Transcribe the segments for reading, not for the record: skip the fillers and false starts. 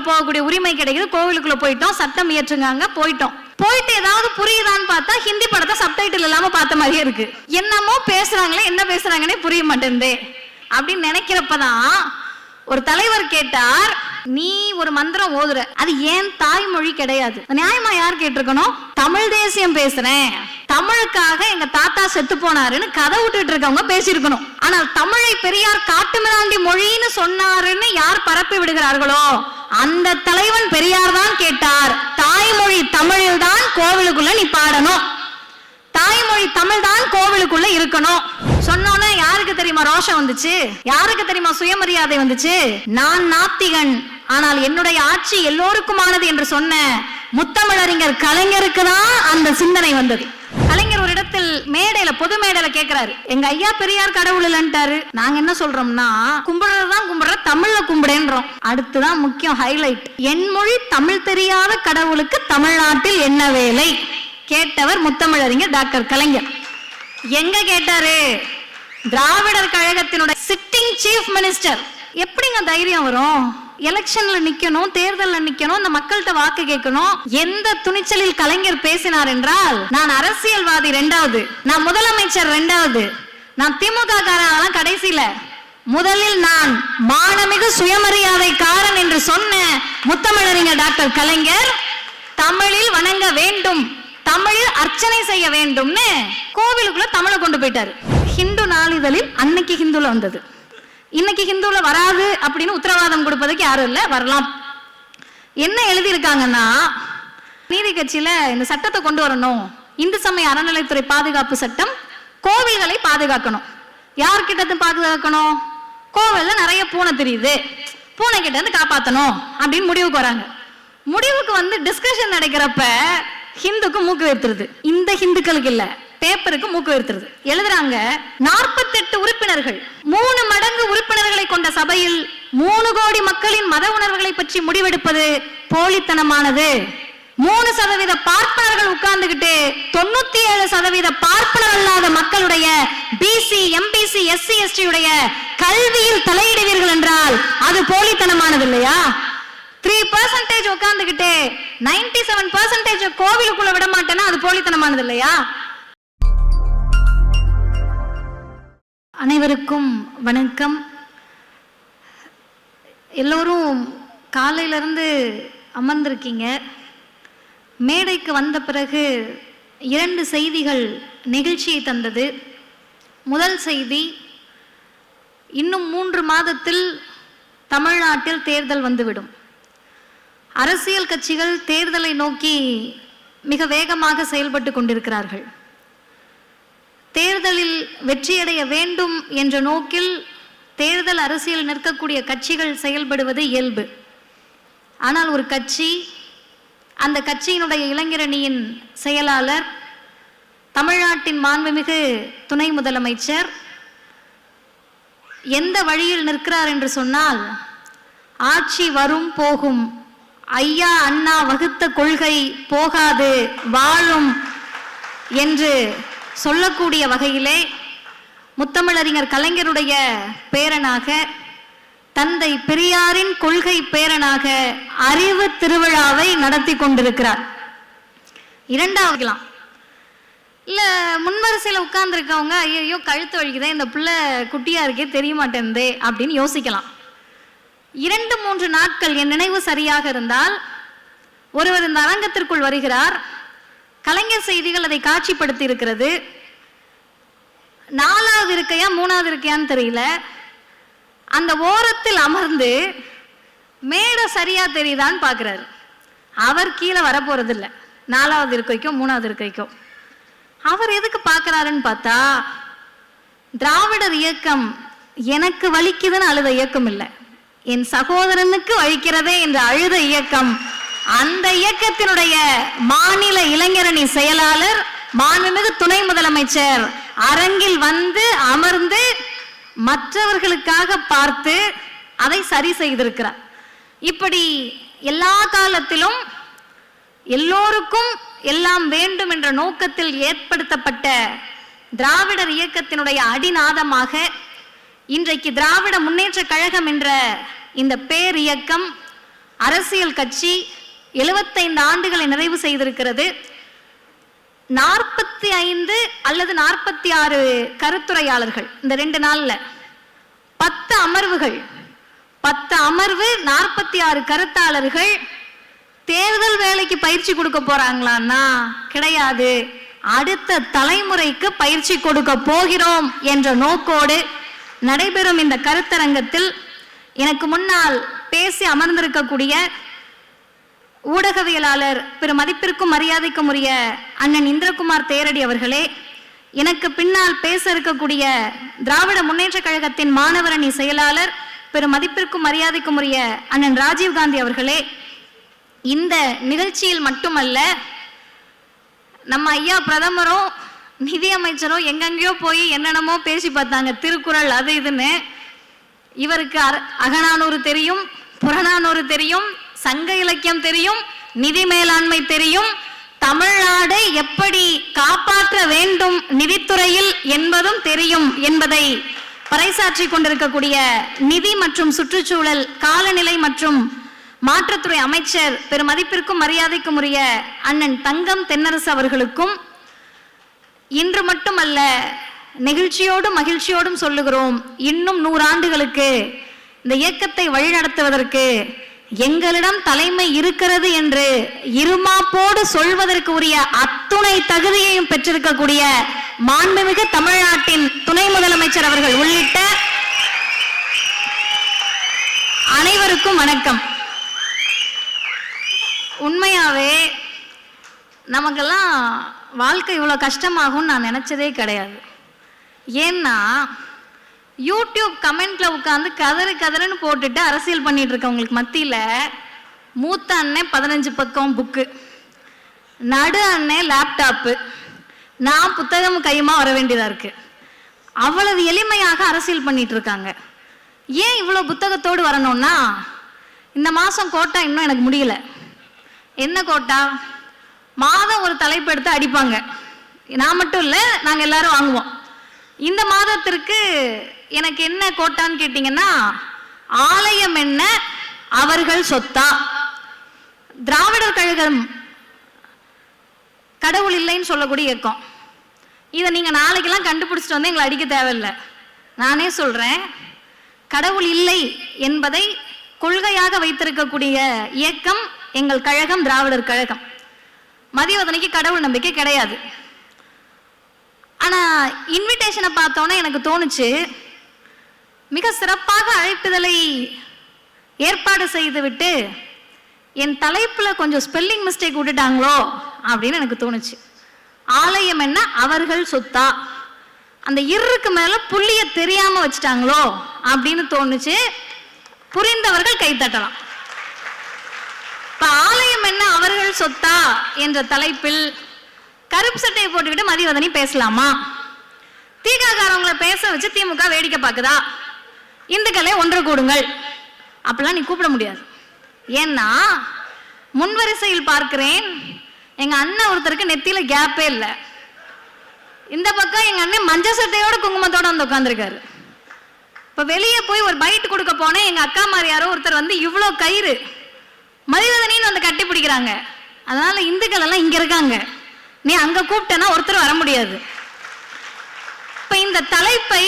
போகக்கூடிய உரிமை கிடைக்குது, கோவிலுக்குள்ள போயிட்டோம், சட்டம் இயற்றுங்க, போயிட்டு ஏதாவது புரியுதான்னு பார்த்தா ஹிந்தி படத்தை சப்டைட்டில் இல்லாம பார்த்த மாதிரியே இருக்கு. என்னமோ பேசுறாங்களே, என்ன பேசுறாங்கன்னே புரிய மாட்டேங்குது அப்படின்னு நினைக்கிறப்பதான் ஒரு தலைவர் கேட்டார், நீ ஒரு மந்திரம் ஓதுற, அது ஏன் தாய்மொழி கிடையாது, நியாயமா யார் கேட்டிருக்கணும்? தமிழ் தேசியம் பேசுறேன், தமிழுக்காக எங்க தாத்தா செத்து போனாருன்னு கதை விட்டுட்டு இருக்கவங்க பேசியிருக்கணும். ஆனால் தமிழை பெரியார் காட்டுமிராண்டி மொழின்னு சொன்னாருன்னு யார் பரப்பி விடுகிறார்களோ அந்த தலைவன் பெரியார் தான் கேட்டார், தாய்மொழி தமிழில் தான் கோவிலுக்குள்ள நீ பாடணும், தாய்மொழி தமிழ் தான் கோவிலுக்குள்ள இருக்கணும். சொன்னோன்னே யாருக்கு தெரியுமா ரோஷம் வந்துச்சு? யாருக்கு தெரியுமா சுயமரியாதை வந்துச்சு? நான் நாத்திகன், ஆனால் என்னுடைய ஆட்சி எல்லோருக்குமானது என்று சொன்ன முத்தமிழறிஞர் கலைஞருக்கு தான் அந்த சிந்தனை வந்தது. கலைஞர் ஒரு இடத்தில் மேடையில, பொது மேடையில கேட்கிறாரு, எங்க ஐயா பெரியார் கடவுள் இல்லன்ட்டாரு. நாங்க என்ன சொல்றோம்னா, கும்பிடுறதுதான் கும்பிடுற, தமிழ்ல கும்பிடுன்றோம். அடுத்துதான் முக்கியம் ஹைலைட், என் மொழி தமிழ் தெரியாத கடவுளுக்கு தமிழ்நாட்டில் என்ன வேலை? கேட்டவர் முத்தமிழறிஞர் டாக்டர் கலைஞர். எங்க கேட்டாரு? திராவிடர் கழகத்தினுடைய சிட்டிங் சீஃப் மினிஸ்டர். எப்படிங்க தைரியம் வரும்? எலெக்ஷன்ல நிக்கணும், தேர்தல்ல நிக்கணும், இந்த மக்கள்கிட்ட வாக்கு கேட்கணும். எந்த துணிச்சலில் கலைஞர் பேசினார் என்றால், நான் அரசியல்வாதி 2வது, நான் முதலமைச்சர் 2வது, நான் திமுக காரன் கடைசியில, முதலில் நான் மானமிகு சுயமரியாதைக்காரன் என்று சொன்ன முத்தமிழறிஞர் டாக்டர் கலைஞர் தமிழில் வணங்க வேண்டும், தமிழில் அர்ச்சனை செய்ய வேண்டும்னு கோவிலுக்குள்ள தமிழை கொண்டு போயிட்டாரு. ஹிந்து நாளிதழில் அன்னைக்கு ஹிந்துல வந்தது, இன்னைக்கு ஹிந்துல வராது அப்படின்னு உத்தரவாதம் கொடுப்பதுக்கு யாரும் இல்ல, வரலாம். என்ன எழுதியிருக்காங்கன்னா, நீதி கட்சியில இந்த சட்டத்தை கொண்டு வரணும், இந்து சமய அறநிலைத்துறை பாதுகாப்பு சட்டம், கோவில்களை பாதுகாக்கணும். யார்கிட்ட பாதுகாக்கணும்? கோவில்ல நிறைய பூனை தெரியுது, பூனை கிட்ட இருந்து காப்பாற்றணும் அப்படின்னு முடிவுக்கு வராங்க. முடிவுக்கு வந்து டிஸ்கஷன் நடக்கிறப்ப ஹிந்துக்கு மூக்கு வேர்த்துருது. இந்த ஹிந்துக்களுக்கு இல்ல, பேப்பருக்கு மூக்கு வேர்த்துருது. எழுதுறாங்க, 48 உறுப்பினர்கள், 3 மடங்கு உறுப்பினர்களை கொண்ட சபையில் 3 கோடி மக்களின் மத உணர்வுகளை பற்றி முடிவெடுப்பது போலித்தனமானது. 3% பார்ப்பனர்கள் உட்கார்ந்துகிட்டு 97% பார்ப்பனர் அல்லாத மக்களுடைய பிசி, எம்பிசி, எஸ்சி, எஸ்டி உடைய கல்வியில் தலையிடுவீர்கள் என்றால் அது போலித்தனமானது இல்லையா? 3% உட்கார்ந்துகிட்டு 97% கோவிலுக்குள்ள விட மாட்டேன்னா அது போலித்தனமானது இல்லையா? அனைவருக்கும் வணக்கம். எல்லோரும் காலையில இருந்து அமர்ந்திருக்கீங்க. மேடைக்கு வந்த பிறகு 2 செய்திகள் நிகழ்ச்சியை தந்தது. முதல் செய்தி, இன்னும் 3 மாதத்தில் தமிழ்நாட்டில் தேர்தல் வந்துவிடும். அரசியல் கட்சிகள் தேர்தலை நோக்கி மிக வேகமாக செயல்பட்டு கொண்டிருக்கிறார்கள். தேர்தலில் வெற்றியடைய வேண்டும் என்ற நோக்கில் தேர்தல் அரசியல் நிற்கக்கூடிய கட்சிகள் செயல்படுவது இயல்பு. ஆனால் ஒரு கட்சி, அந்த கட்சியினுடைய இளைஞரணியின் செயலாளர், தமிழ்நாட்டின் மாண்புமிகு துணை முதலமைச்சர் எந்த வழியில் நிற்கிறார் என்று சொன்னால், ஆட்சி வரும் போகும், ஐயா அண்ணா வகுத்த கொள்கை போகாது வாழும் என்று சொல்லக்கூடிய வகையிலே முத்தமிழறிஞர் கலைஞருடைய பேரனாக, தந்தை பெரியாரின் கொள்கை பேரனாக அறிவு திருவிழாவை நடத்தி கொண்டிருக்கிறார். 2வது இல்ல, முன்வரிசையில் உட்கார்ந்து இருக்கவங்க ஐயோ கழுத்து வலிக்குதே, இந்த பிள்ளை குட்டியா இருக்கே தெரிய மாட்டேங்குதே அப்படின்னு யோசிக்கலாம். 2-3 நாட்கள் என் நினைவு சரியாக இருந்தால் ஒருவர் இந்த அரங்கத்திற்குள் வருகிறார். கலைஞர் செய்திகள் அதை காட்சிப்படுத்தி இருக்கிறது. 4வது இருக்கையா 3வது இருக்கையான்னு தெரியல, அந்த ஓரத்தில் அமர்ந்து மேடை சரியா தெரியுதான்னு பார்க்கிறாரு. அவர் கீழே வரப்போறது இல்லை, 4வது இருக்கைக்கோ 3வது இருக்கைக்கோ. அவர் எதுக்கு பார்க்கிறாருன்னு பார்த்தா, திராவிடர் இயக்கம் எனக்கு வலிக்குதுன்னு அழுத இயக்கம் இல்லை, என் சகோதரனுக்கு வலிக்கிறதே என்று அழுத இயக்கம். அந்த இயக்கத்தினுடைய மாநில இளைஞரணி செயலாளர் மாண்புமிகு துணை முதலமைச்சர் அரங்கில் வந்து அமர்ந்து மற்றவர்களுக்காக பார்த்து அதை சரி செய்திருக்கிறார். இப்படி எல்லா காலத்திலும் எல்லோருக்கும் எல்லாம் வேண்டும் என்ற நோக்கத்தில் ஏற்படுத்தப்பட்ட திராவிடர் இயக்கத்தினுடைய அடிநாதமாக இன்றைக்கு திராவிட முன்னேற்ற கழகம் என்ற இந்த பேர் இயக்கம் அரசியல் கட்சி 75 ஆண்டுகளை நிறைவு செய்திருக்கிறது. 45 அல்லது 46 கருத்துரையாளர்கள் இந்த 2 நாள்ல, 10 அமர்வுகள், 10 அமர்வு, 46 கருத்தாளர்கள். தேர்தல் வேலைக்கு பயிற்சி கொடுக்க போறாங்களான்னா கிடையாது. அடுத்த தலைமுறைக்கு பயிற்சி கொடுக்க போகிறோம் என்ற நோக்கோடு நடைபெறும் இந்த கருத்தரங்கத்தில் எனக்கு முன்னால் பேசி அமர்ந்திருக்கக்கூடிய ஊடகவியலாளர் பெரும் மதிப்பிற்கும் மரியாதைக்கும் உரிய அண்ணன் இந்திரகுமார் தேரடி அவர்களே, எனக்கு பின்னால் பேச இருக்கக்கூடிய திராவிட முன்னேற்ற கழகத்தின் மாணவரணி செயலாளர் பெரும் மதிப்பிற்கும் மரியாதைக்கும் உரிய அண்ணன் ராஜீவ்காந்தி அவர்களே, இந்த நிகழ்ச்சியில் மட்டுமல்ல, நம்ம ஐயா பிரதமரும் நிதியமைச்சரும் எங்கெங்கயோ போய் என்னென்னமோ பேசி பார்த்தாங்க, திருக்குறள் அது இதுன்னு. இவருக்கு அகநானூறு தெரியும், புறநானூறு தெரியும், சங்க இலக்கியம் தெரியும், நிதி மேலாண்மை தெரியும், தமிழ்நாடு எப்படி காப்பாற்ற வேண்டும் நிதித்துறையில் என்பதும் தெரியும் என்பதை பறைசாற்றி கொண்டிருக்கக்கூடிய நிதி மற்றும் சுற்றுச்சூழல் காலநிலை மற்றும் மாற்றுத்துறை அமைச்சர் பெரும் மதிப்பிற்கும் மரியாதைக்கும் உரிய அண்ணன் தங்கம் தென்னரசு அவர்களுக்கும் இன்று மட்டுமல்ல, நெகிழ்ச்சியோடும் மகிழ்ச்சியோடும் சொல்லுகிறோம், இன்னும் 100 ஆண்டுகளுக்கு இந்த இயக்கத்தை வழிநடத்துவதற்கு எங்களிடம் தலைமை இருக்கிறது என்று இருமாப்போடு சொல்வதற்கு உரிய அத்துணை தகுதியையும் பெற்றிருக்கக்கூடிய மாண்புமிகு தமிழ்நாட்டின் துணை முதலமைச்சர் அவர்கள் உள்ளிட்ட அனைவருக்கும் வணக்கம். உண்மையாவே நமக்கெல்லாம் வாழ்க்கை இவ்வளோ கஷ்டமாகும் நான் நினைச்சதே கிடையாது. ஏன்னா யூடியூப் கமெண்ட்ல உட்காந்து கதறுன்னு போட்டுட்டு அரசியல் பண்ணிட்டு இருக்கவங்களுக்கு மத்தியில மூத்த அண்ணன் 15 பக்கம் புக்கு, நடு அண்ணன் லேப்டாப்பு, நான் புத்தகம் கையுமா வர வேண்டியதா இருக்கு. அவ்வளவு எளிமையாக அரசியல் பண்ணிட்டு இருக்காங்க. ஏன் இவ்வளோ புத்தகத்தோடு வரணும்னா, இந்த மாசம் கோட்டா இன்னும் எனக்கு முடியல. என்ன கோட்டா? மாதம் ஒரு தலைப்பு எடுத்து அடிப்பாங்க. நான் மட்டும் இல்லை, நாங்கள் எல்லாரும் வாங்குவோம். இந்த மாதத்திற்கு எனக்கு என்ன கோட்டான்னு கேட்டீங்கன்னா, ஆலயம் என்ன அவர்கள் சொத்தா? திராவிடர் கழகம் கடவுள் இல்லைன்னு சொல்லக்கூடிய இயக்கம். இதை நீங்க நாளைக்கெல்லாம் கண்டுபிடிச்சிட்டு வந்து எங்களை அடிக்க தேவையில்லை. நானே சொல்றேன், கடவுள் இல்லை என்பதை கொள்கையாக வைத்திருக்கக்கூடிய இயக்கம் எங்கள் கழகம், திராவிடர் கழகம். மதிவதனைக்கு கடவுள் நம்பிக்கை கிடையாது. ஆனா இன்விடேஷனை பார்த்தோன்னே எனக்கு தோணுச்சு, மிக சிறப்பாக அழைப்புதலை ஏற்பாடு செய்துவிட்டு என் தலைப்புல கொஞ்சம் ஸ்பெல்லிங் மிஸ்டேக் விட்டுட்டாங்களோ அப்படின்னு எனக்கு தோணுச்சு. ஆலயம் என்ன அவர்கள் சொத்தா, அந்த இருக்கு மேல புள்ளிய தெரியாம வச்சுட்டாங்களோ அப்படின்னு தோணுச்சு. புரிந்தவர்கள் கைத்தட்டலாம். இப்ப ஆலயம் என்ன அவர்கள் சொத்தா என்ற தலைப்பில் கருப்பு சட்டையை போட்டுக்கிட்டு மதிவதனி பேசலாமா? திகாரங்களை பேச வச்சு திமுக வேடிக்கை பார்க்குதா? இந்துக்களே ஒன்று கூடுங்கள் அப்படிலாம் நீ கூப்பிட முடியாது. ஏன்னா முன்வரிசையில் பார்க்கிறேன், எங்க அண்ணன் ஒருத்தருக்கு நெத்தியில கேப்பே இல்லை. இந்த பக்கம் எங்க அண்ணன் மஞ்சள் சட்டையோட குங்குமத்தோட வந்து உட்காந்துருக்காரு. இப்ப வெளியே போய் ஒரு பைட் கொடுக்க போனேன், எங்க அக்கா மாதிரி யாரோ ஒருத்தர் வந்து இவ்வளோ கயிறு மதிவதனின்னு வந்து கட்டி பிடிக்கிறாங்க. அதனால இந்துக்கள் எல்லாம் இங்க இருக்காங்க, நீ அங்க கூப்பிட்டனா ஒருத்தர் வர முடியாது. இப்ப இந்த தலைப்பை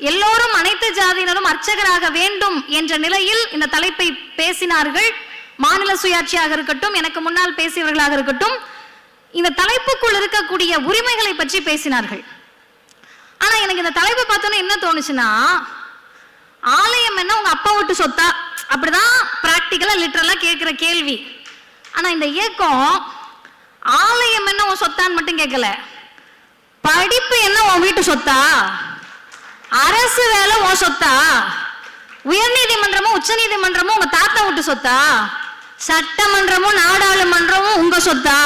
எல்லோரும் அனைத்து ஜாதியினரும் அர்ச்சகராக வேண்டும் என்ற நிலையில் இந்த தலைப்பை பேசினார்கள். மாநில சுயாட்சியாக இருக்கட்டும், எனக்கு முன்னால் பேசியவர்களாக இருக்கட்டும், இந்த தலைப்புக்குள் இருக்கக்கூடிய உரிமைகளை பற்றி பேசினார்கள். ஆனா எனக்கு இந்த தலைப்பை பார்த்தோன்னே என்ன தோணுச்சுன்னா, ஆலயம் என்ன உங்க அப்பா விட்டு சொத்தா? அப்படிதான் பிராக்டிக்கலா லிட்டரலா கேட்கிற கேள்வி. ஆனா இந்த இயக்கம் ஆலயம் என்ன உன் சொத்தான்னு மட்டும் கேட்கல, படிப்பு என்ன உன் வீட்டு சொத்தா, அரசு வேலை உன் சொத்தா, உயர்நீதிமன்றமும் உச்ச நீதிமன்றமும் உங்க தாத்தா விட்டு சொத்தா, சட்டமன்றமும் நாடாளுமன்றமும் உங்க சொத்தா,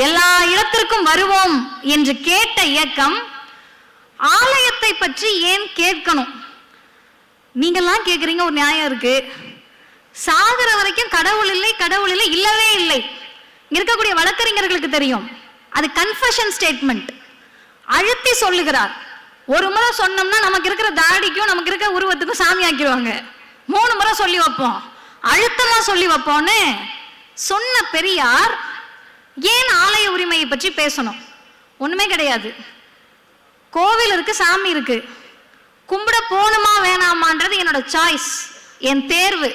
எல்லா இடத்திற்கும் வருவோம் என்று கேட்ட இயக்கம் ஆலயத்தை பற்றி ஏன் கேட்கணும்? நீங்கெல்லாம் கேட்குறீங்க, ஒரு நியாயம் இருக்கு. சாகிற வரைக்கும் கடவுள் இல்லை கடவுள் இல்லை இல்லவே இல்லை. இருக்கக்கூடிய வழக்கறிஞர்களுக்கு தெரியும், அது கன்ஃபெஷன் ஸ்டேட்மெண்ட், அழுத்தி சொல்லுகிறார். ஒரு முறை சொன்னோம்னா நமக்கு இருக்கிற தாடிக்கும் நமக்கு இருக்கிற உருவத்துக்கும் சாமி ஆக்கிடுவாங்க. 3 முறை சொல்லி வைப்போம். அழுத்தமா சொல்லி வைப்போன்னு சொன்ன பெரியார் ஏன் ஆலய உரிமையை பற்றி பேசணும்? ஒண்ணுமே கிடையாது. கோவில் இருக்கு, சாமி இருக்கு, கும்பிட போகணுமா வேணாமான்றது என்னோட சாய்ஸ், என் தேர்வு.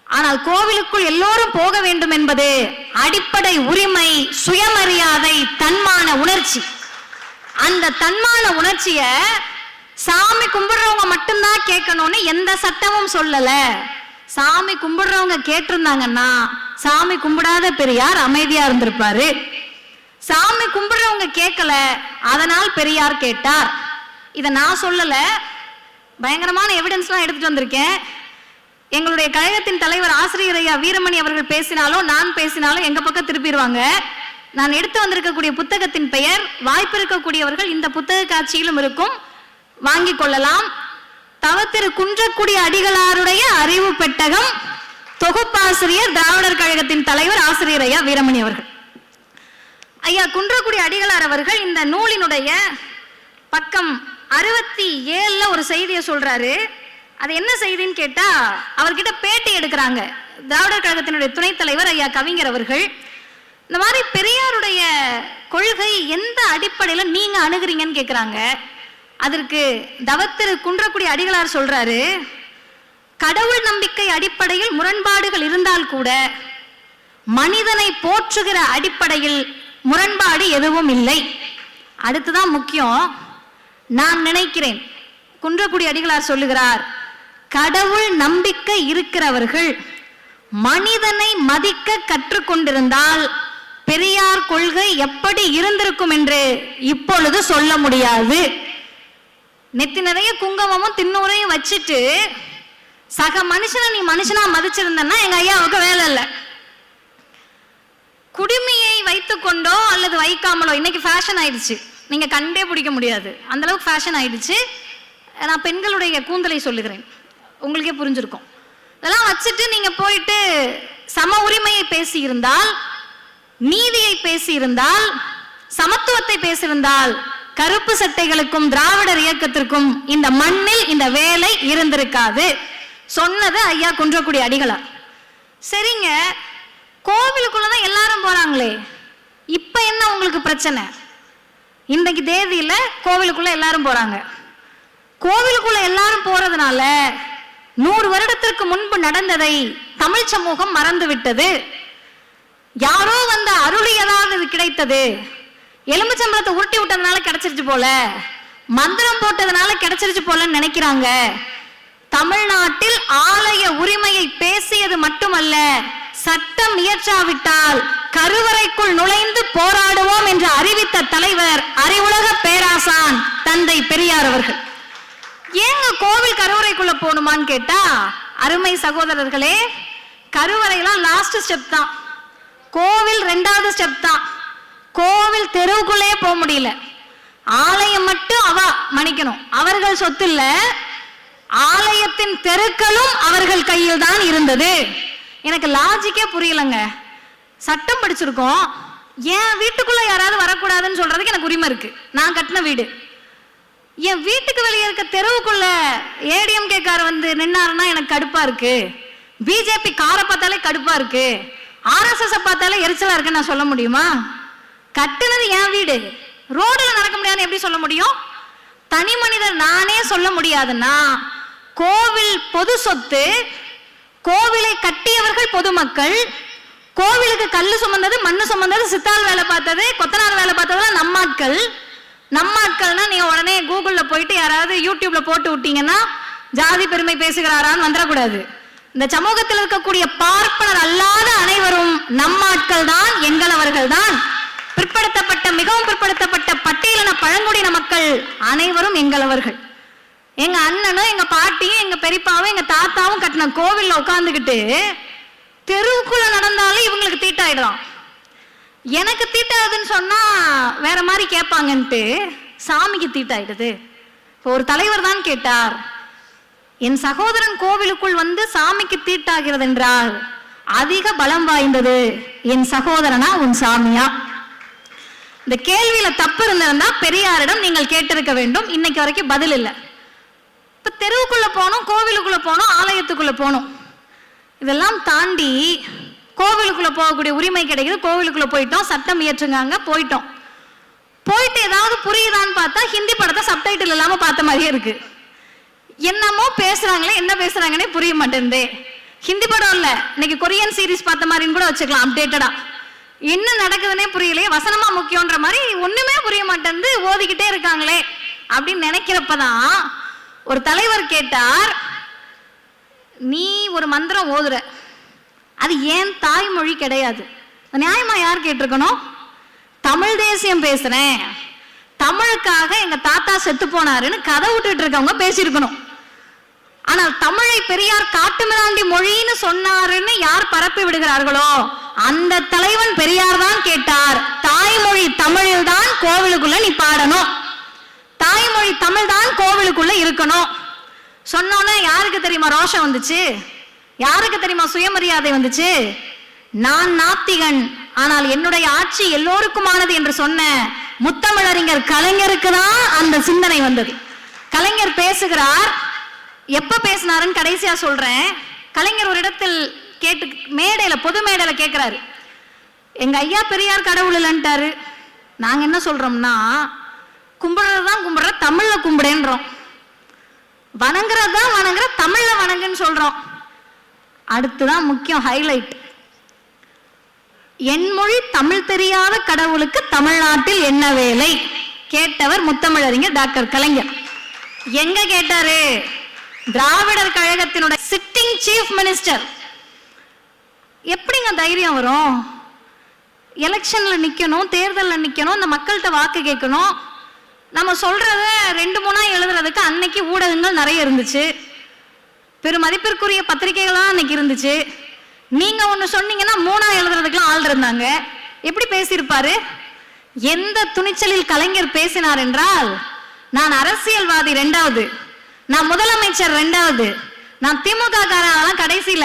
ஆனால் கோவிலுக்குள் எல்லோரும் போக வேண்டும் என்பது அடிப்படை உரிமை, சுயமரியாதை, தன்மான உணர்ச்சி. அந்த தன்மான உணர்ச்சிய சாமி கும்பிடுறவங்க மட்டும்தான் கேட்கணும்னு எந்த சட்டமும் சொல்லல. சாமி கும்பிடுறவங்க கேட்டிருந்தாங்கன்னா சாமி கும்பிடாத பெரியார் அமைதியா இருந்திருப்பாரு. சாமி கும்பிடுறவங்க கேட்கல, அதனால் பெரியார் கேட்டார். இதை நான் சொல்லல, பயங்கரமான எவிடன்ஸ்லாம் எடுத்துட்டு வந்திருக்கேன். எங்களுடைய கழகத்தின் தலைவர் ஆசிரியர் ஐயா வீரமணி அவர்கள் பேசினாலும் நான் பேசினாலும் எங்க பக்கம் திருப்பிடுவாங்க. நான் எடுத்து வந்திருக்கக்கூடிய புத்தகத்தின் பெயர், வாய்ப்பு இருக்கக்கூடியவர்கள் இந்த புத்தக காட்சியிலும் இருக்கும், வாங்கி கொள்ளலாம். தவத்திரு குன்றக்குடி அடிகளாருடைய அறிவு பெட்டகம், தொகுப்பாசிரியர் திராவிடர் கழகத்தின் தலைவர் ஆசிரியர் ஐயா வீரமணி அவர்கள். ஐயா குன்றக்குடி அடிகளார் அவர்கள் இந்த நூலினுடைய பக்கம் 67 ஒரு செய்தியை சொல்றாரு. அது என்ன செய்தின்னு கேட்டா, அவர்கிட்ட பேட்டி எடுக்கிறாங்க திராவிடர் கழகத்தினுடைய துணைத் தலைவர் ஐயா கவிஞர் அவர்கள். இந்த மாதிரி பெரியாருடைய கொள்கை எந்த அடிப்படையில நீங்க அணுகுறீங்கன்னு கேட்கிறாங்க. அதற்கு தவத்திரு குன்றக்குடி அடிகளார் சொல்றாரு, கடவுள் நம்பிக்கை அடிப்படையில் முரண்பாடுகள் இருந்தால் கூட மனிதனை போற்றுகிற அடிப்படையில் முரண்பாடு எதுவும் இல்லை. அடுத்துதான் முக்கியம். நான் நினைக்கிறேன், குன்றக்குடி அடிகளார் சொல்லுகிறார், கடவுள் நம்பிக்கை இருக்கிறவர்கள் மனிதனை மதிக்க கற்றுக்கொண்டிருந்தால் பெரியார் கொள்கை எப்படி இருந்திருக்கும் என்று இப்பொழுது சொல்ல முடியாது. நெத்தி நிறைய குங்குமமும் தின்னூரையும் வச்சுட்டு சக மனுஷனை நீ மனுஷனா மதிச்சிருந்தன்னா எங்க ஐயாவுக்கு வேலை இல்லை. குடுமையை வைத்துக்கொண்டோ அல்லது வைக்காமலோ, இன்னைக்கு ஃபேஷன் ஆயிடுச்சு, நீங்க கண்டே பிடிக்க முடியாது, அந்த அளவுக்கு ஃபேஷன் ஆயிடுச்சு. நான் பெண்களுடைய கூந்தலை சொல்லுகிறேன், உங்களுக்கே புரிஞ்சிருக்கும். இதெல்லாம் வச்சுட்டு நீங்க போயிட்டு சம உரிமையை பேசி இருந்தால், நீதியை பேசி இருந்தால், சமத்துவத்தை பேசியிருந்தால் கருப்பு சட்டைகளுக்கும் திராவிடர் இயக்கத்திற்கும் இந்த மண்ணில் இந்த வேலை இருந்திருக்காது. சொன்னது ஐயா குன்றக்குடி அடிகளார். சரிங்க, கோவிலுக்குள்ளதான் எல்லாரும் போறாங்களே, இப்ப என்ன உங்களுக்கு பிரச்சனை? இன்னைக்கு தேதியில கோவிலுக்குள்ள எல்லாரும் போறாங்க. கோவிலுக்குள்ள எல்லாரும் போறதுனால 100 வருடத்திற்கு முன்பு நடந்ததை தமிழ் சமூகம் மறந்து விட்டது. யாரோ வந்த அருளியதாவது கிடைத்தது, எலும்புச்சம்பளத்தை உருட்டி விட்டதுனால கிடைச்சிருச்சு போல, மந்திரம் போட்டதுனால கிடைச்சிருச்சு போலன்னு நினைக்கிறாங்க. தமிழ்நாட்டில் ஆலய உரிமையை பேசியது மட்டுமல்ல, சட்டம் இயற்றாவிட்டால் கருவறைக்குள் நுழைந்து போராடுவோம் என்று அறிவித்த தலைவர் அறிவுலக பேராசான் தந்தை பெரியார் அவர்கள். ஏங்க கோவில் கருவறைக்குள்ள போகணுமான்னு கேட்டா, அருமை சகோதரர்களே, கருவறையெல்லாம் லாஸ்ட் ஸ்டெப் தான், கோவில் 2வது ஸ்டெப் தான். கோவில் தெருவுக்குள்ளே போக முடியல, ஆலயம் மட்டும் மன்னிக்கணும், அவர்கள் சொத்து இல்ல, ஆலயத்தின் தெருக்களும் அவர்கள் கையில் தான் இருந்தது. எனக்கு லாஜிக்கே புரியலங்க. சட்டம் படிச்சிருக்கோம், என் வீட்டுக்குள்ள யாராவது வரக்கூடாதுன்னு சொல்றதுக்கு எனக்கு உரிமை இருக்கு. நான் கட்டின வீடு, என் வீட்டுக்கு வெளியே இருக்க தெருவுக்குள்ள ஏடிஎம்கே கார் வந்து நின்னாருன்னா எனக்கு கடுப்பா இருக்கு, பிஜேபி காரை பார்த்தாலே கடுப்பா இருக்கு, ஆர்எஸ்எஸ் பார்த்தாலே எரிச்சலா இருக்குன்னு நான் சொல்ல முடியுமா? கட்டுனது என் வீடு, ரோடுல நடக்க முடியாதுன்னு எப்படி சொல்ல முடியும்? தனி மனிதர் நானே சொல்ல முடியாதுன்னா, கோவில் பொது சொத்து, கோவிலை கட்டியவர்கள் பொதுமக்கள், கோவிலுக்கு கல்லு சுமந்தது, மண்ணு சுமந்தது, சித்தாள் வேலை பார்த்தது, கொத்தனார் வேலை பார்த்தது நம்மாட்கள். நம்மாட்கள்னா நீங்க உடனே கூகுள்ல போயிட்டு யாராவது யூடியூப்ல போட்டு விட்டீங்கன்னா ஜாதி பெருமை பேசுகிறாரான்னு வந்துடக்கூடாது. இந்த சமூகத்தில் இருக்கக்கூடிய பார்ப்பனர் அல்லாத அனைவரும் நம்மாட்கள் தான், எங்களவர்கள் தான். பிற்படுத்தப்பட்ட, மிகவும் பிற்படுத்தப்பட்ட பட்டியலின பழங்குடியின மக்கள் அனைவரும் எங்களவர்கள். எங்க அண்ணனும் எங்க பாட்டியும் எங்க பெரியப்பாவும் எங்க தாத்தாவும் கட்டின கோவில்ல உட்கார்ந்துகிட்டு தெருவுக்குள்ள நடந்தாலும் இவங்களுக்கு தீட்டாயிடும். எனக்கு தீட்டாதுன்னு சொன்னா வேற மாதிரி கேட்பாங்கன்ட்டு சாமிக்கு தீட்டாயிடுது. ஒரு தலைவர் தான் கேட்டார், என் சகோதரன் கோவிலுக்குள் வந்து சாமிக்கு தீட்டாகிறது என்றால் அதிக பலம் வாய்ந்தது என் சகோதரனா உன் சாமியா? இந்த கேள்வியில தப்பு இருந்திருந்தா பெரியாரிடம் நீங்கள் கேட்டிருக்க வேண்டும். இன்னைக்கு வரைக்கும் பதில் இல்லை. இப்ப தெருவுக்குள்ள போனோம், கோவிலுக்குள்ள போனோம், ஆலயத்துக்குள்ள போனோம். இதெல்லாம் தாண்டி கோவிலுக்குள்ள போகக்கூடிய உரிமை கிடைக்குது. கோவிலுக்குள்ள போயிட்டோம், சட்டம் இயற்றுங்காங்க, போயிட்டோம். போயிட்டு ஏதாவது புரியுதான்னு பார்த்தா ஹிந்தி படத்தை சப்டைட்டில் இல்லாம பார்த்த மாதிரியே இருக்கு. என்னமோ பேசுறாங்களே, என்ன பேசுறாங்கன்னே புரிய மாட்டேங்குது. ஹிந்தி படம் இல்ல, இன்னைக்கு கொரியன் சீரிஸ் பார்த்த மாதிரின்னு கூட வச்சுக்கலாம். அப்டேட்டடா என்ன நடக்குதுன்னே புரியலையே, வசனமா முக்கியன்ற மாதிரி ஒண்ணுமே புரிய மாட்டேங்குது, ஓதிக்கிட்டே இருக்காங்களே அப்படின்னு நினைக்கிறப்பதான் ஒரு தலைவர் கேட்டார், நீ ஒரு மந்திரம் ஓதுற, அது ஏன் தாய்மொழி கிடையாது, நியாயமா யார் கேட்டிருக்கணும்? தமிழ் தேசியம் பேசுறேன், தமிழுக்காக எங்க தாத்தா செத்து போனாருன்னு கதை விட்டுட்டு இருக்கவங்க பேசியிருக்கணும். ஆனால் தமிழை பெரியார் காட்டுமிராண்டி மொழின்னு சொன்னாருன்னு யார் பரப்பி விடுகிறார்களோ அந்த தலைவன் பெரியார் தான் கேட்டார், தாய்மொழி தமிழில் தான் கோவிலுக்குள்ள நீ பாடணும், தாய்மொழி தமிழ் தான் கோவிலுக்குள்ள இருக்கணும். சொன்னோன்னே யாருக்கு தெரியுமா ரோஷம் வந்துச்சு? யாருக்கு தெரியுமா சுயமரியாதை வந்துச்சு? நான் நாத்திகன், ஆனால் என்னுடைய ஆட்சி எல்லோருக்குமானது என்று சொன்ன முத்தமிழறிஞர் கலைஞருக்கு தான் அந்த சிந்தனை வந்தது. கலைஞர் பேசுகிறார், எப்ப பேசினாருன்னு கடைசியா சொல்றேன். கலைஞர் ஒரு இடத்தில் கேட்டு மேடையில, பொது மேடையில கேட்கிறாரு, எங்க ஐயா பெரியார் கடவுள் இல்லைன்ட்டாரு, நாங்க என்ன சொல்றோம்னா கும்பிடுறதுதான் கும்பிடுற, தமிழ்ல கும்பிடேன்றோம், வணங்குறதுதான் வணங்குற, தமிழ்ல வணங்குன்னு சொல்றோம். அடுத்துதான் முக்கியம் ஹைலைட், என் மொழி தமிழ் தெரியாத கடவுளுக்கு தமிழ்நாட்டில் என்ன வேலை கேட்டவர் முத்தமிழறிஞர் டாக்டர் கலைஞர். எங்க கேட்டாரு? திராவிடர் கழகத்தினுடைய சிட்டிங் சீஃப் மினிஸ்டர். எப்படிங்க தைரியம் வரும்? எலெக்ஷன்ல நிக்கணும், தேர்தல்ல நிக்கணும், இந்த மக்கள்கிட்ட வாக்கு கேட்கணும். நம்ம சொல்றத 2-3 எழுதுறதுக்கு அன்னைக்கு ஊடகங்கள் நிறைய இருந்துச்சு, பெருமதிப்பிற்குரிய பத்திரிகைகள்லாம் அன்னைக்கு இருந்துச்சு. நீங்க ஒண்ணு சொன்னீங்கன்னா 3 எழுதுறதுக்குலாம் ஆள் இருந்தாங்க. எப்படி பேசியிருப்பாரு? எந்த துணிச்சலில் கலைஞர் பேசினார் என்றால், நான் அரசியல்வாதி 2வது, நான் முதலமைச்சர் 2வது, நான் திமுக காரன் கடைசியில,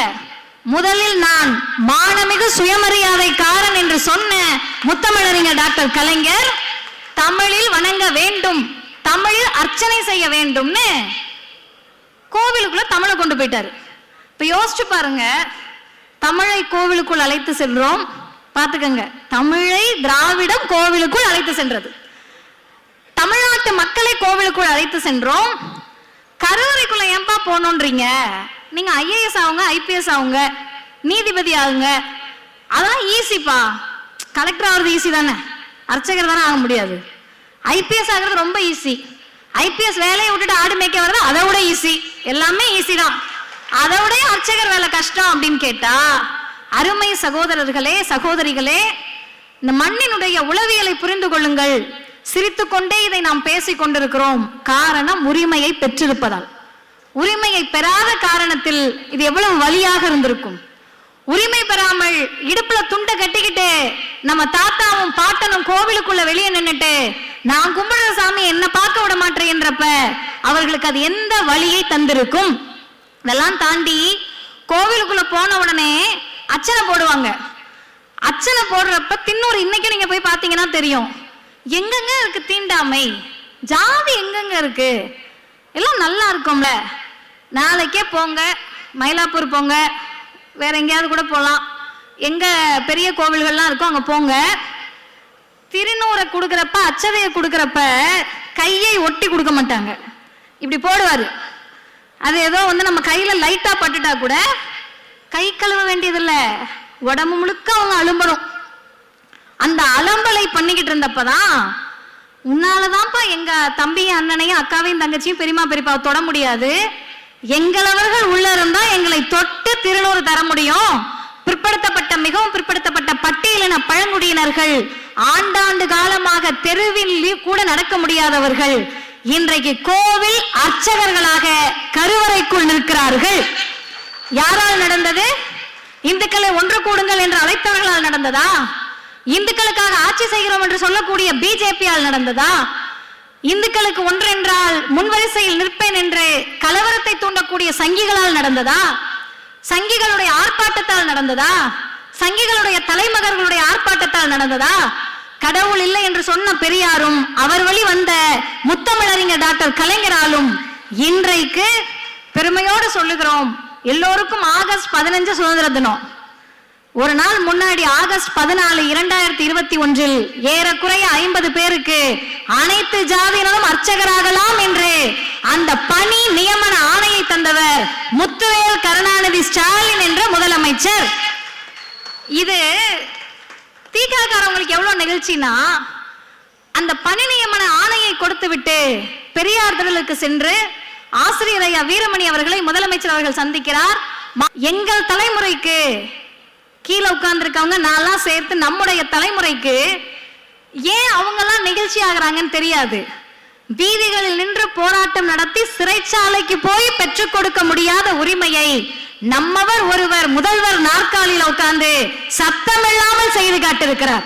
முதலில் நான் மானமிகு சுயமரியாதைக்காரன் என்று சொன்ன முத்தமிழறிஞர் டாக்டர் கலைஞர் தமிழில் வணங்க வேண்டும், தமிழில் அர்ச்சனை செய்ய வேண்டும்னு கோவிலுக்குள்ள தமிழை கொண்டு போயிட்டாரு. இப்ப யோசிச்சு பாருங்க, தமிழை கோவிலுக்குள் அழைத்து சென்றோம், பாத்துக்கங்க, தமிழை திராவிடம் கோவிலுக்குள் அழைத்து சென்றது, தமிழ்நாட்டு மக்களை கோவிலுக்குள் அழைத்து சென்றோம். கருவறைக்குள்ள ஏன்பா போனோன்றீங்க? நீங்க ஐஏஎஸ் ஆகுங்க, ஐபிஎஸ் ஆகுங்க, நீதிபதி ஆகுங்க, அதான் ஈஸிப்பா. கலெக்டர் ஆகுறது ஈஸி தானே, அர்ச்சகர் தானே ஆக முடியாது. ஐபிஎஸ் ஆகிறது ரொம்ப ஈஸி, ஐபிஎஸ் வேலையை விட்டுட்டு ஆடு மேய்க்க வர்றது அதை விட ஈஸி, எல்லாமே ஈஸி தான். அதை விட அர்ச்சகர் வேலை கஷ்டம் அப்படின்னு கேட்டா, அருமை சகோதரர்களே சகோதரிகளே, இந்த மண்ணினுடைய உளவியலை புரிந்து கொள்ளுங்கள். சிரித்துக்கொண்டே இதை நாம் பேசிக் கொண்டிருக்கிறோம், காரணம் உரிமையை பெற்றிருப்பதால். உரிமையை பெறாத காரணத்தில் இது எவ்வளவு வலியாக இருந்திருக்கும். உரிமை பெறாமல் இடுப்புல துண்டை கட்டிக்கிட்டு நம்ம தாத்தாவும் பாட்டனும் கோவிலுக்குள்ள வெளியே நின்னுட்டு நான் கும்பிடுற சாமி என்ன பார்க்க விட மாட்டேன் என்றப்ப அவர்களுக்கு அது எந்த வலியை தந்திருக்கும். இதெல்லாம் தாண்டி கோவிலுக்குள்ள போன உடனே அர்ச்சனை போடுவாங்க. அர்ச்சனை போடுறப்ப தின்னூர் இன்னைக்கு நீங்க போய் பாத்தீங்கன்னா தெரியும், எங்கெங்க இருக்கு தீண்டாமை, ஜாதி எங்கெங்க இருக்கு, எல்லாம் நல்லா இருக்கும்ல. நாளைக்கே போங்க, மயிலாப்பூர் போங்க, வேற எங்கேயாவது கூட போகலாம், எங்க பெரிய கோவில்கள்லாம் இருக்கும் அங்க போங்க. திருநூறை கொடுக்குறப்ப, அச்சதையை கொடுக்குறப்ப கையை ஒட்டி கொடுக்க மாட்டாங்க, இப்படி போடுவாரு. அது ஏதோ நம்ம கையில லைட்டா பட்டுட்டா கூட கை கழுவ வேண்டியதில்ல, உடம்பு முழுக்க அவங்க அலும்பணும். அந்த அலம்பலை பண்ணிக்கிட்டு இருந்தப்பதான், உன்னாலதான்ப்பா எங்க தம்பியும் அண்ணனையும் அக்காவையும் தங்கச்சியும் பெரியமா பெரியப்பா தொட முடியாது, எங்களவர்கள் உள்ள இருந்தா எங்களை தொட்டு திருநூறு தர முடியும். பிற்படுத்தப்பட்ட, மிகவும் பிற்படுத்தப்பட்ட பட்டியலின பழங்குடியினர்கள், ஆண்டாண்டு காலமாக தெருவில் கூட நடக்க முடியாதவர்கள் இன்றைக்கு கோவில் அர்ச்சகர்களாக கருவறைக்குள் நிற்கிறார்கள். யாரால் நடந்தது? இந்துக்களை ஒன்று கூடுங்கள் என்று அழைத்தவர்களால் நடந்ததா? இந்துக்களுக்காக ஆட்சி செய்கிறோம் என்று சொல்லக்கூடிய பிஜேபியால் நடந்ததா? இந்துக்களுக்கு ஒன்றென்றால் முன்வரிசையில் நிற்பேன் என்று கலவரத்தை தூண்டக்கூடிய சங்கிகளால் நடந்ததா? சங்கிகளுடைய ஆர்ப்பாட்டத்தால் நடந்ததா? சங்கிகளுடைய தலைமகர்களுடைய ஆர்ப்பாட்டத்தால் நடந்ததா? கடவுள் இல்லை என்று சொன்ன பெரியாரும் அவர் வழி வந்த முத்தமிழறிஞர் டாக்டர் கலைஞராலும் இன்றைக்கு பெருமையோடு சொல்லுகிறோம், எல்லோருக்கும் ஆகஸ்ட் 15 சுதந்திர தினம். ஒரு நாள் முன்னாடி ஆகஸ்ட் 14, 2021 ஏறக்குறைய 50 பேருக்கு அனைத்து ஜாதியினரும் அர்ச்சகராகலாம் என்று அந்த பணி நியமன ஆணையை தந்தவர் முத்துவேல் கருணாநிதி ஸ்டாலின் என்ற முதலமைச்சர். இது தீகாக்காரவங்களுக்கு எவ்வளவு நிகழ்ச்சினா, அந்த பணி நியமன ஆணையை கொடுத்து விட்டு பெரியார் திடலுக்கு சென்று ஆசிரியர் ஐயா வீரமணி அவர்களை முதலமைச்சர் அவர்கள் சந்திக்கிறார். எங்கள் தலைமுறைக்கு கீழே உட்கார்ந்துருக்கவங்க நான்லாம் சேர்த்து நம்முடைய தலைமுறைக்கு ஏன் அவங்கெல்லாம் நிகழ்ச்சி ஆகிறாங்கன்னு தெரியாது. வீதிகளில் நின்று போராட்டம் நடத்தி சிறைச்சாலைக்கு போய் பெற்றுக் கொடுக்க முடியாத உரிமையை நம்மவர் ஒருவர் முதல்வர் நாற்காலியில் உட்கார்ந்து சத்தமில்லாமல் செய்து காட்டிருக்கிறார்.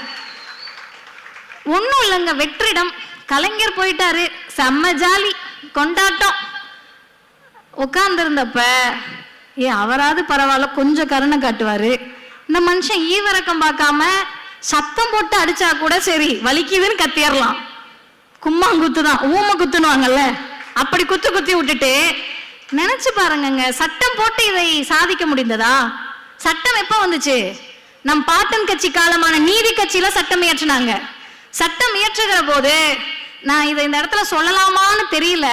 ஒன்னும் இல்லைங்க, வெற்றிடம். கலைஞர் போயிட்டாரு, செம்ம ஜாலி கொண்டாட்டம். உட்கார்ந்து இருந்தப்ப அவராது பரவாயில்ல, கொஞ்சம் கருணை காட்டுவாரு. இந்த மனுஷன் ஈவிரக்கம் பார்க்காம சத்தம் போட்டு அடிச்சா கூட சரி, வலிக்குதுன்னு கத்திடலாம். கும்மாங்குத்து தான், ஊமை குத்துனுவாங்கல்ல, அப்படி குத்து குத்தி விட்டுட்டு நினைச்சு பாருங்க, சட்டம் போட்டு இதை சாதிக்க முடிந்ததா? சட்டம் எப்ப வந்துச்சு? நம் பாட்டன் கட்சி காலமான நீதி கட்சியில சட்டம் இயற்றினாங்க. சட்டம் இயற்றுகிற போது நான் இதை இந்த இடத்துல சொல்லலாமான்னு தெரியல,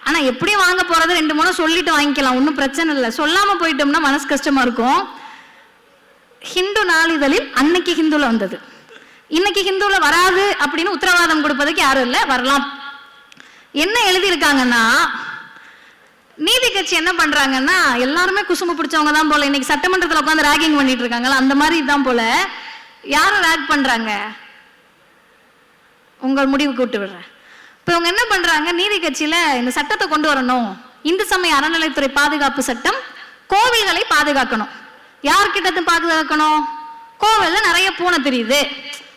ஆனா எப்படி வாங்க போறது 2-3 சொல்லிட்டு வாங்கிக்கலாம், ஒன்றும் பிரச்சனை இல்லை. சொல்லாம போயிட்டோம்னா மனசு கஷ்டமா இருக்கும். ஹிந்து நாளிதழில் அன்னைக்கு ஹிந்துல வந்தது, இன்னைக்கு ஹிந்துல வராது அப்படின்னு உத்தரவாதம் கொடுப்பதுக்கு யாரும் இல்லை, வரலாம். என்ன எழுதியிருக்காங்கன்னா, நீதி கட்சி என்ன பண்றாங்கன்னா, எல்லாருமே குசும்பு பிடிச்சவங்க தான் போல, இன்னைக்கு சட்டமன்றத்தில் உட்காந்து ராகிங் பண்ணிட்டு இருக்காங்களா, அந்த மாதிரி தான் போல. யாரும் ராக் பண்றாங்க? உங்கள் முடிவுக்கு விட்டு விடுறேன். இப்போ இவங்க என்ன பண்றாங்க, நீதி கட்சியில இந்த சட்டத்தை கொண்டு வரணும், இந்து சமய அறநிலைத்துறை பாதுகாப்பு சட்டம், கோவில்களை பாதுகாக்கணும். யார்கிட்ட பாதுகாக்கணும்? கோவில்ல நிறைய பூனை தெரியுது,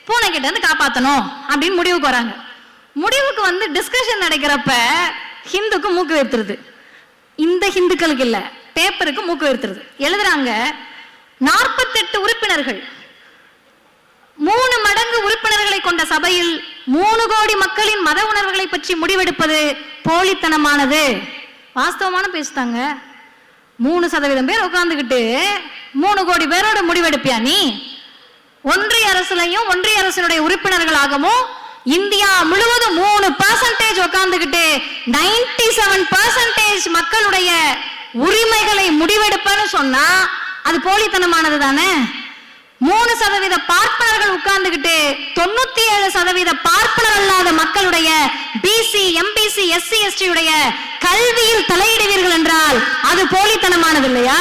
பூனை கிட்ட இருந்து காப்பாற்றணும் அப்படின்னு முடிவுக்கு வராங்க. முடிவுக்கு வந்து டிஸ்கஷன் நடக்கிறப்ப ஹிந்துக்கு மூக்கு வேர்த்துருது. இந்த ஹிந்துக்களுக்கு இல்ல, பேப்பருக்கு மூக்கு வேர்த்துருது. எழுதுறாங்க, 48 உறுப்பினர்கள், 3 மடங்கு உறுப்பினர்களை கொண்ட சபையில் 3 கோடி மக்களின் மத உணர்வுகளை பற்றி முடிவெடுப்பது போலித்தனமானது. வாஸ்தவமான பேசுதாங்க. 3% பேர் உட்கார்ந்துகிட்டு 3 கோடி பேரோட முடிவெடுப்பியா நீ? ஒன்றிய அரசுலையும் ஒன்றிய அரசினுடைய உறுப்பினர்களாகவும் இந்தியா முழுவதும் 3% உட்கார்ந்துகிட்டு 97% மக்களுடைய உரிமைகளை முடிவெடுப்பன்னு சொன்னா அது போலித்தனமானது தானே. 3% பார்ப்பனர்கள் உட்கார்ந்துகிட்டு 97% பார்ப்பனர் அல்லாத மக்களுடைய பிசி, எம்பிசி, எஸ்சி, எஸ்டி உடைய கல்வியில் தலையிடுவீர்கள் என்றால் அது போலித்தனமானது இல்லையா?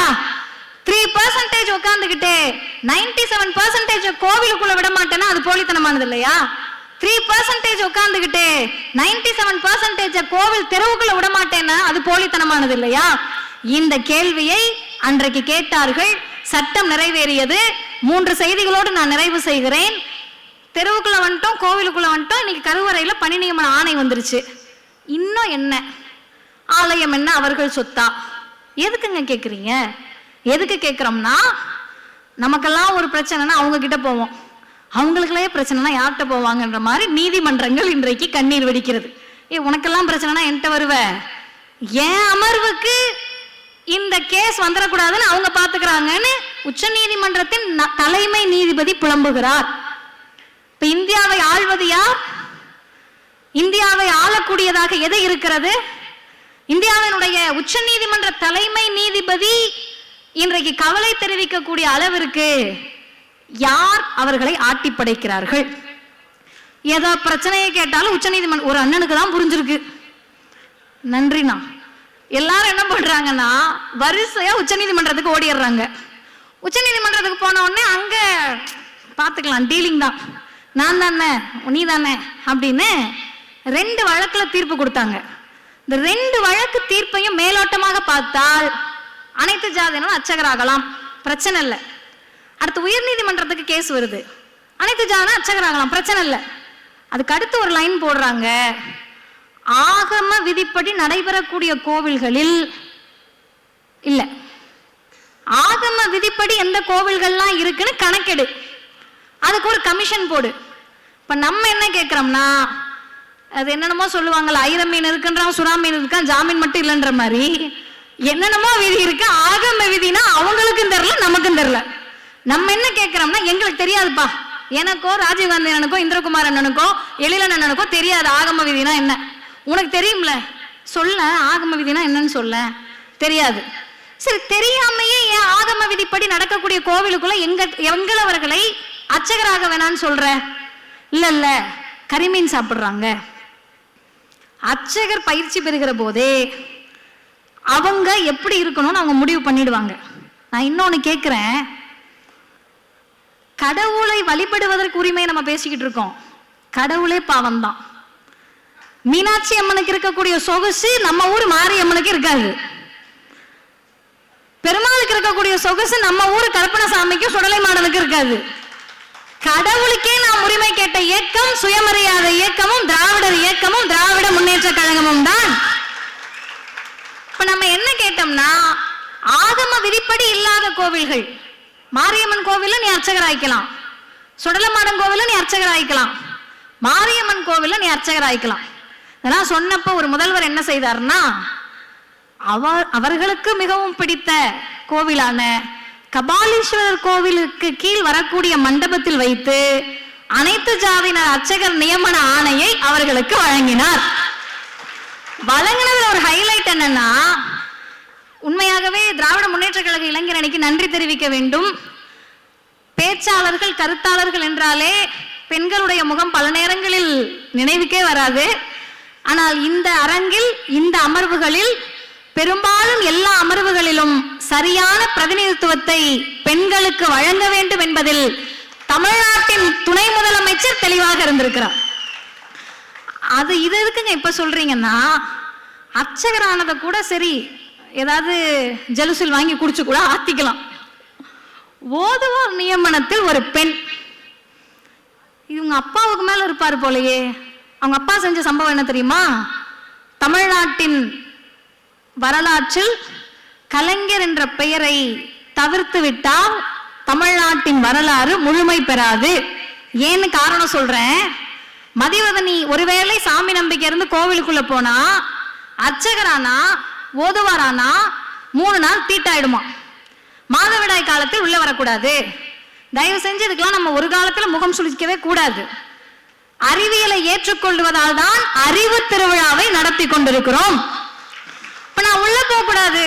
3% உட்கார்ந்துகிட்டு 97% கோவிலுக்குள்ள விட மாட்டேன்னா அது போலித்தனமானது இல்லையா? 3% உட்கார்ந்துகிட்டு 97% கோவில் தெருவுக்குள்ள விட மாட்டேன்னா அது போலித்தனமானது இல்லையா? இந்த கேள்வியை அன்றைக்கு கேட்டார்கள். சட்டம் நிறைவேறியது. 3 செய்திகளோடு நான் நிறைவு செய்கிறேன். தெருவுக்குள்ள வந்துட்டோம், கோவிலுக்குள்ள வந்துட்டோம், இன்னைக்கு கருவறையில பணி நியமன ஆணை வந்துருச்சு. இன்னும் என்ன? ஆலயம் என்ன அவர்கள் சொத்தா? எதுக்குங்க கேட்குறீங்க? எதுக்கு கேட்குறோம்னா, நமக்கெல்லாம் ஒரு பிரச்சனைனா அவங்க கிட்ட போவோம், அவங்களுக்குள்ளே பிரச்சனைனா யார்கிட்ட போவாங்கன்ற மாதிரி நீதிமன்றங்கள் இன்றைக்கு கண்ணீர் வெடிக்கிறது. உனக்கெல்லாம் பிரச்சனைனா என்கிட்ட வருவ, ஏன் அமர்வுக்கு இந்த கேஸ் வந்துடக்கூடாதுன்னு அவங்க பாத்துக்கிறாங்கன்னு உச்ச நீதிமன்றத்தின் தலைமை நீதிபதி புலம்புகிறார். இப்ப இந்தியாவை ஆள்வது யார்? இந்தியாவை ஆளக்கூடியதாக எது இருக்கிறது? இந்தியாவினுடைய உச்ச நீதிமன்ற தலைமை நீதிபதி இன்றைக்கு கவலை தெரிவிக்கக்கூடிய அளவிற்கு யார் அவர்களை ஆட்டி படைக்கிறார்கள்? ஏதோ பிரச்சனையை கேட்டாலும் உச்ச நீதிமன்றம் ஒரு அண்ணனுக்கு தான் புரிஞ்சிருக்கு, நன்றிண்ணா. எல்லாரும் என்ன பண்றாங்கன்னா வரிசையா உச்ச நீதிமன்றத்துக்கு ஓடிடுறாங்க. உச்ச நீதிமன்றத்துக்கு போன உடனே அங்க பாத்துக்கலாம், டீலிங் தான், நான் தானே நீ தானே அப்படின்னு 2 வழக்குல தீர்ப்பு கொடுத்தாங்க. இந்த 2 வழக்கு தீர்ப்பையும் மேலோட்டமாக பார்த்தால் அனைத்து ஜாதியினரும் அர்ச்சகராகலாம், பிரச்சனை இல்லை. அடுத்து உயர் நீதிமன்றத்துக்கு கேஸ் வருது, அனைத்து ஜாதியினரும் அர்ச்சகராகலாம், பிரச்சனை இல்லை. அதுக்கு அடுத்து ஒரு லைன் போடுறாங்க, ஆகம விதிப்படி நடைபெறக்கூடிய கோவில்களில் இல்ல, ஆகம விதிப்படி எந்த கோவில்கள்லாம் இருக்குன்னு கணக்கெடு, அதுக்கு ஒரு கமிஷன் போடு. இப்ப நம்ம என்ன கேட்கிறோம்னா, அது என்னென்னமோ சொல்லுவாங்கல்ல, ஐர மீன் இருக்குன்றான், சுறா மீன் இருக்கான், ஜாமீன் மட்டும் இல்லைன்ற மாதிரி என்னென்னமோ விதி இருக்கு. ஆகம விதினா அவங்களுக்கும் தெரியல, நமக்கும் தெரியல. நம்ம என்ன கேட்கிறோம்னா, எங்களுக்கு தெரியாதுப்பா, எனக்கோ ராஜீவ்காந்தி அண்ணனுக்கோ இந்திரகுமார் அண்ணனுக்கோ எழிலன் அண்ணனுக்கோ தெரியாது ஆகம விதினா என்ன. உனக்கு தெரியும்ல, சொல்ல ஆகம விதினா என்னன்னு சொல்ல தெரியாது. சரி, தெரியாமையே ஏன் ஆகம விதிப்படி நடக்கக்கூடிய கோவிலுக்குள்ள எங்களவர்களை அர்ச்சகராக வேணான்னு சொல்ற? இல்ல, கரிமீன் சாப்பிடுறாங்க. அர்ச்சகர் பயிற்சி பெறுகிற போதே அவங்க எப்படி இருக்கணும்னு அவங்க முடிவு பண்ணிடுவாங்க. நான் இன்னொன்னு கேட்கிறேன், கடவுளை வழிபடுவதற்கு உரிமையை நம்ம பேசிக்கிட்டு இருக்கோம். கடவுளே பாவம் தான். மீனாட்சி அம்மனுக்கு இருக்கக்கூடிய சொகுசு நம்ம ஊர் மாரியம்மனுக்கு இருக்காது. பெருமாளுக்கு இருக்கக்கூடிய சொகுசு நம்ம ஊர் கருப்பணசாமிக்கும் சுடலை மாடனுக்கு இருக்காது. கடவுளுக்கே நாம் உரிமை கேட்ட இயக்கம் சுயமரியாதை இயக்கமும் திராவிடர் இயக்கமும் திராவிட முன்னேற்ற கழகமும் தான். இப்ப நம்ம என்ன கேட்டோம்னா, ஆகம விதிப்படி இல்லாத கோவில்கள், மாரியம்மன் கோவில்ல நீ அர்ச்சகர் ஆயிக்கலாம், சுடலமாடன் கோவில்ல நீ அர்ச்சகர் ஆயிக்கலாம், மாரியம்மன் கோவில்ல நீ அர்ச்சகர் ஆயிக்கலாம். இதெல்லாம் சொன்னப்போ ஒரு முதல்வர் என்ன செய்தார்னா, அவர்களுக்கு மிகவும் பிடித்த கோவிலான கபாலீஸ்வரர் கோவிலுக்கு கீழ் வரக்கூடிய மண்டபத்தில் வைத்து அனைத்து ஜாதியினர் அர்ச்சகர் நியமன ஆணையை அவர்களுக்கு வழங்கினார். வழங்கினதுல ஒரு ஹைலைட் என்னன்னா, உண்மையாகவே திராவிட முன்னேற்ற கழக இளைஞர் அணிக்கு நன்றி தெரிவிக்க வேண்டும். பேச்சாளர்கள் கருத்தாளர்கள் என்றாலே பெண்களுடைய முகம் பல நேரங்களில் நினைவுக்கே வராது. ஆனால் இந்த அரங்கில் இந்த அமர்வுகளில் பெரும்பாலும் எல்லா அமர்வுகளிலும் சரியான பிரதிநிதித்துவத்தை பெண்களுக்கு வழங்க வேண்டும் என்பதில் தமிழ்நாட்டின் துணை முதலமைச்சர் தெளிவாக இருந்திருக்கிறார். அது இது இருக்குங்க. இப்ப சொல்றீங்கன்னா, அர்ச்சகரானதை கூட சரி ஏதாவது ஜலுசில் வாங்கி குடிச்சு கூட ஆத்திக்கலாம். ஓதுவார் நியமனத்தில் ஒரு பெண், இவங்க அப்பாவுக்கு மேல இருப்பாரு போலயே. அவங்க அப்பா செஞ்ச சம்பவம் என்ன தெரியுமா? தமிழ்நாட்டின் வரலாற்றில் கலைஞர் என்ற பெயரை தவிர்த்து விட்டால் தமிழ்நாட்டின் வரலாறு முழுமை பெறாது. ஏன்னு காரணம் சொல்றேன். மதிவதனி ஒருவேளை சாமி நம்பிக்கை இருந்து கோவிலுக்குள்ள போனா, அர்ச்சகரானா ஓதுவாரானா 3 நாள் தீட்டாயிடுமா. மாதவிடாய் காலத்தில் உள்ள வரக்கூடாது. தயவு செஞ்சு இதுக்கெல்லாம் நம்ம ஒரு காலத்துல முகம் சுளிக்கவே கூடாது. அறிவியலை ஏற்றுக்கொள்வதால் தான் அறிவு திருவிழாவை நடத்தி கொண்டிருக்கிறோம். இப்ப நான் உள்ள போக கூடாது,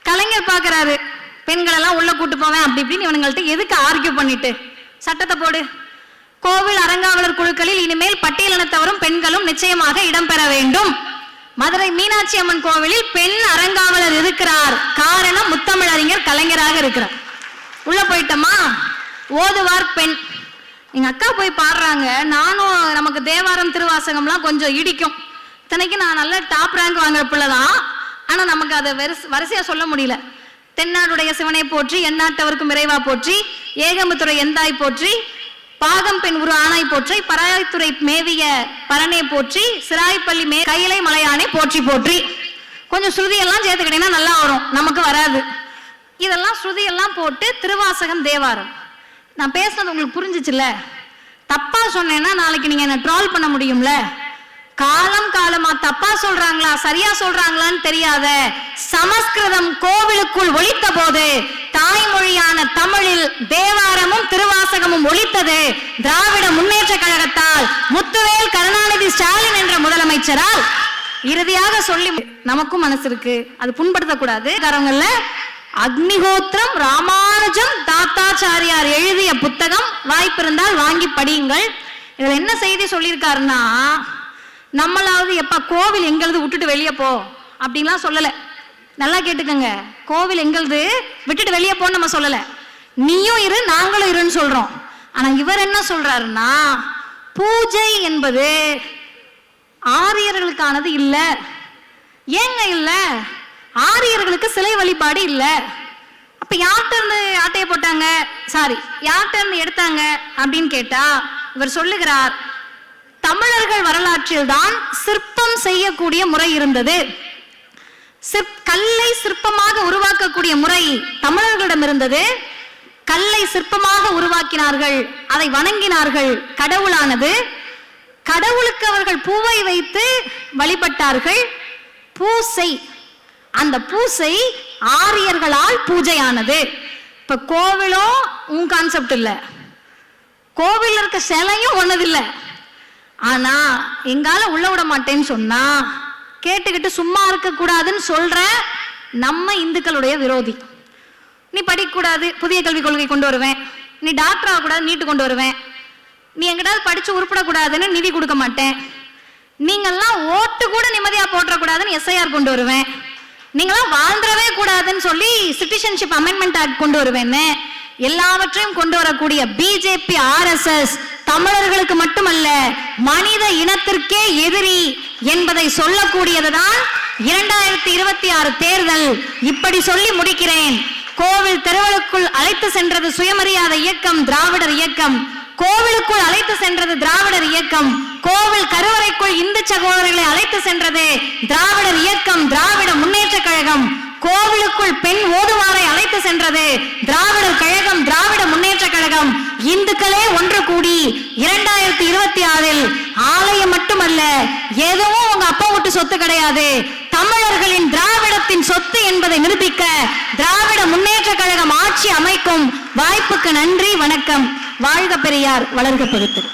கலைஞர் பாக்குறாரு, பெண்கள் எல்லாம் உள்ள கூட்டு போவேன் அப்படி இப்படின்னு இவனுங்கள்ட்ட எதுக்கு ஆர்கியூ பண்ணிட்டு சட்டத்தை போடு. கோவில் அறங்காவலர் குழுக்களில் இனிமேல் பட்டியலினத்தவரும் பெண்களும் நிச்சயமாக இடம்பெற வேண்டும். மதுரை மீனாட்சி அம்மன் கோவிலில் பெண் அறங்காவலர் இருக்கிறார். காரணம், முத்தமிழறிஞர் கலைஞராக இருக்கிறார். உள்ள போயிட்டோமா, ஓதுவார் பெண். எங்க அக்கா போய் பாடுறாங்க. நானும் நமக்கு தேவாரம் திருவாசகம்லாம் கொஞ்சம் இடிக்கும். இத்தனைக்கு நான் நல்ல டாப் ரேங்க் வாங்குற பிள்ளைதான். ஆனா நமக்கு அதை வரிசையா சொல்ல முடியல. தென்னாடுடைய சிவனை போற்றி, எந்நாட்டவருக்கும் இறைவா போற்றி, ஏகம்பத்துறை எந்தாய் போற்றி, பாகம் பெண் உரு ஆனாய் போற்றி, பராய்த்துறை மேவிய பரனே போற்றி, சிராய்ப்பள்ளி கையிலை மலையானே போற்றி போற்றி. கொஞ்சம் ஸ்ருதி எல்லாம் சேர்த்துக்கிட்டீங்கன்னா நல்லா வரும், நமக்கு வராது. இதெல்லாம் ஸ்ருதி எல்லாம் போட்டு திருவாசகம் தேவாரம். நான் பேசுறது உங்களுக்கு புரிஞ்சிச்சுல? தப்பா சொன்னேன்னா நாளைக்கு நீங்க என்ன ட்ரால் பண்ண முடியும்ல. காலம் காலமா தப்பா சொல்றாங்களா சரியா சொல்றாங்களான்னு தெரியாத சமஸ்கிருதம் கோவிலுக்குள் ஒலித்த போது தாய்மொழியான தமிழில் தேவாரமும் திருவாசகமும் ஒலித்தது திராவிட முன்னேற்ற கழகத்தால், முத்துவேல் கருணாநிதி ஸ்டாலின் என்ற முதலமைச்சரால். இறுதியாக சொல்லி, நமக்கும் மனசு இருக்கு, அது புண்படுத்தக்கூடாது. காரங்கள்ல அக்னிஹோத்திரம் ராமானுஜம் தாத்தாச்சாரியார் எழுதிய புத்தகம் வாய்ப்பு இருந்தால் வாங்கி படியுங்கள். இதுல என்ன செய்தி சொல்லியிருக்காருன்னா, நம்மளாவது எப்ப கோவில் எங்களது விட்டுட்டு வெளியே போ அப்படின்லாம் சொல்லல. நல்லா கேட்டுக்கங்க, கோவில் எங்களது விட்டுட்டு வெளியே போன்னு நம்ம சொல்லல. நீயும் இரு நாங்களும் இருன்னு சொல்றோம். ஆனா இவர் என்ன சொல்றாருன்னா, பூஜை என்பது ஆரியர்களுக்கானது இல்ல. ஏங்க இல்ல? ஆரியர்களுக்கு சிலை வழிபாடு இல்ல. அப்ப யார்கிட்ட இருந்து ஆட்டையை போட்டாங்க, சாரி யார்கிட்ட இருந்து எடுத்தாங்க அப்படின்னு கேட்டா, இவர் சொல்லுகிறார், தமிழர்கள் வரலாற்றில் தான் சிற்பம் செய்யக்கூடிய முறை இருந்தது. கல்லை சிற்பமாக உருவாக்கக்கூடிய முறை தமிழர்களிடம் இருந்தது. கல்லை சிற்பமாக உருவாக்கினார்கள், அதை வணங்கினார்கள். கடவுளானது, கடவுளுக்கு அவர்கள் பூவை வைத்து வழிபட்டார்கள். பூசை, அந்த பூசை ஆரியர்களால் பூஜையானது. இப்ப கோவிலும் உன் கான்செப்ட் இல்ல, கோவில் இருக்க சிலையும் ஒன்னது இல்ல. ஆனா எங்கால உள்ள விட மாட்டேன்னு சொன்னா கேட்டுக்கிட்டு சும்மா இருக்க கூடாதுன்னு சொல்ற நம்ம இந்துக்களுடைய விரோதி. நீ படிக்க கூடாது, புதிய கல்விக் கொள்கை கொண்டு வருவேன். நீ டாக்டர் ஆகக்கூடாது, நீட்டு கொண்டு வருவேன். நீ எங்கிட்டாவது படிச்சு உருப்படக்கூடாதுன்னு நிதி கொடுக்க மாட்டேன். நீங்கெல்லாம் ஓட்டு கூட நிம்மதியா போட்டக்கூடாதுன்னு எஸ்ஐஆர் கொண்டு வருவேன். நீங்களாம் வாழ்ந்துடவே கூடாதுன்னு சொல்லி சிட்டிசன்ஷிப் அமெண்ட்மெண்ட் ஆக்ட் கொண்டு வருவேன்னு எல்லாவற்றையும் கொண்டு வரக்கூடிய பிஜேபி RSS தமிழர்களுக்கு மட்டுமல்ல மனித இனத்திற்கே எதிரி என்பதை சொல்லக்கூடியதுதான் 2026 தேர்தல். இப்படி சொல்லி முடிக்கிறேன். கோவில் தெருவுக்குள் அழைத்து சென்றது சுயமரியாதை இயக்கம், திராவிடர் இயக்கம். கோவிலுக்குள் அழைத்து சென்றது திராவிடர் இயக்கம். கோவில் கருவறைக்குள் இந்து சகோதரர்களை அழைத்து சென்றது திராவிடர் இயக்கம், திராவிட முன்னேற்ற கழகம். கோவிலுக்குள் பெண் ஓதுவாரை அழைத்து சென்றது திராவிடர் கழகம், திராவிட முன்னேற்ற கழகம். இந்துக்களே ஒன்று கூடி 2026 ஆலயம் மட்டுமல்ல, எதுவும் உங்க அப்பா விட்டு சொத்து கிடையாது, தமிழர்களின் திராவிடத்தின் சொத்து என்பதை நிரூபிக்க திராவிட முன்னேற்ற கழகம் ஆட்சி அமைக்கும். வாய்ப்புக்கு நன்றி, வணக்கம். வாழ்க பெரியார், வளர்க பகுத்தறிவு.